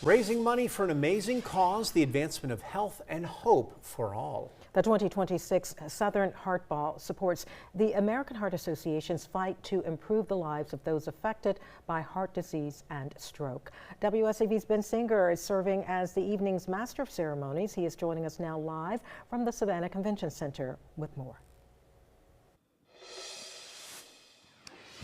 Raising money for an amazing cause, the advancement of health and hope for all. The 2026 Southern Heart Ball supports the American Heart Association's fight to improve the lives of those affected by heart disease and stroke. WSAV's Ben Singer is serving as the evening's master of ceremonies. He is joining us now live from the Savannah Convention Center with more.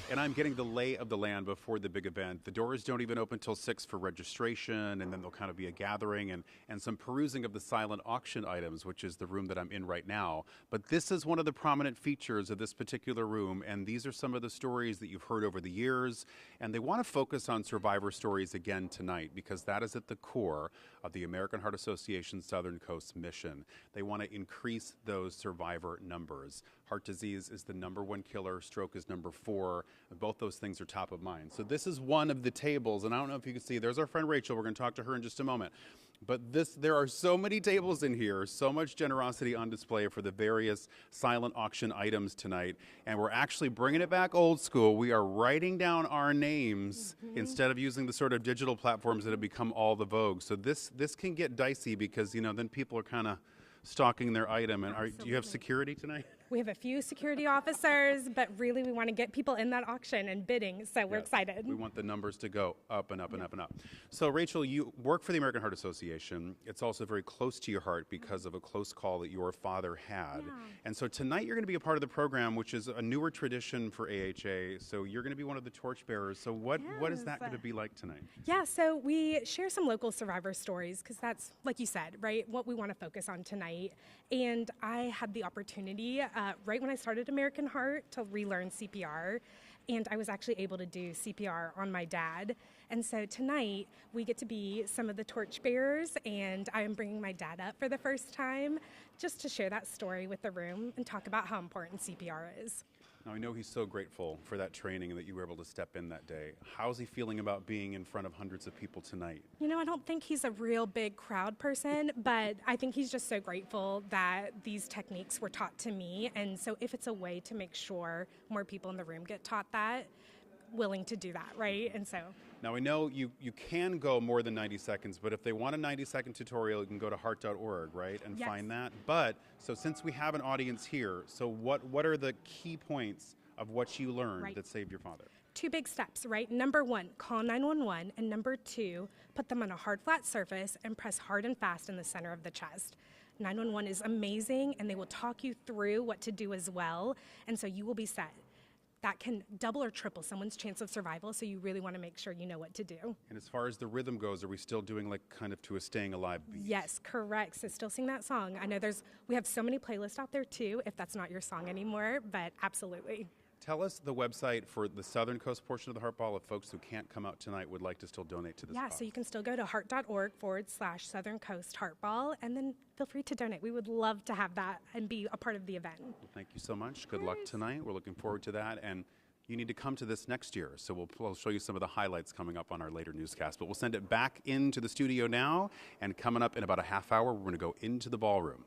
And I'm getting the lay of the land before the big event. The doors don't even open till 6 for registration, and then there'll kind of be a gathering and some perusing of the silent auction items, which is the room that I'm in right now. But this is one of the prominent features of this particular room, and these are some of the stories that you've heard over the years. And they want to focus on survivor stories again tonight, because that is at the core of the American Heart Association Southern Coast mission. They want to increase those survivor numbers. Heart disease is the #1 killer, stroke is #4. Both those things are top of mind. So this is one of the tables, and I don't know if you can see, there's our friend Rachel. We're going to talk to her in just a moment. But there are so many tables in here, so much generosity on display for the various silent auction items tonight. And we're actually bringing it back old school. We are writing down our names instead of using the sort of digital platforms that have become all the vogue. So this can get dicey because, you know, then people are kind of stalking their item. And do you have security tonight? We have a few security officers, but really we want to get people in that auction and bidding, so we're excited. We want the numbers to go up and up and up and up. So Rachel, you work for the American Heart Association. It's also very close to your heart because of a close call that your father had. Yeah. And so tonight you're going to be a part of the program, which is a newer tradition for AHA. So you're going to be one of the torchbearers. So what is that going to be like tonight? Yeah, so we share some local survivor stories because that's, like you said, right, what we want to focus on tonight. And I had the opportunity right when I started American Heart to relearn CPR, and I was actually able to do CPR on my dad. And so tonight we get to be some of the torchbearers, and I am bringing my dad up for the first time just to share that story with the room and talk about how important CPR is. Now, I know he's so grateful for that training and that you were able to step in that day. How's he feeling about being in front of hundreds of people tonight? You know, I don't think he's a real big crowd person, but I think he's just so grateful that these techniques were taught to me. And so if it's a way to make sure more people in the room get taught that, willing to do that, right? And so. Now, I know you can go more than 90 seconds, but if they want a 90-second tutorial, you can go to heart.org, right, and find that. But, so since we have an audience here, so what are the key points of what you learned that saved your father? 2 big steps, right? Number 1, call 911, and number 2, put them on a hard, flat surface and press hard and fast in the center of the chest. 911 is amazing, and they will talk you through what to do as well, and so you will be set. That can double or triple someone's chance of survival, so you really want to make sure you know what to do. And as far as the rhythm goes, are we still doing like kind of to a staying alive beat? Yes, correct. So still sing that song. I know we have so many playlists out there too, if that's not your song anymore, but absolutely. Tell us the website for the Southern Coast portion of the Heart Ball if folks who can't come out tonight would like to still donate to this cause. So you can still go to heart.org/Southern Coast Heart Ball, and then feel free to donate. We would love to have that and be a part of the event. Well, thank you so much. Good luck tonight. We're looking forward to that. And you need to come to this next year. So we'll show you some of the highlights coming up on our later newscast. But we'll send it back into the studio now. And coming up in about a half hour, we're going to go into the ballroom.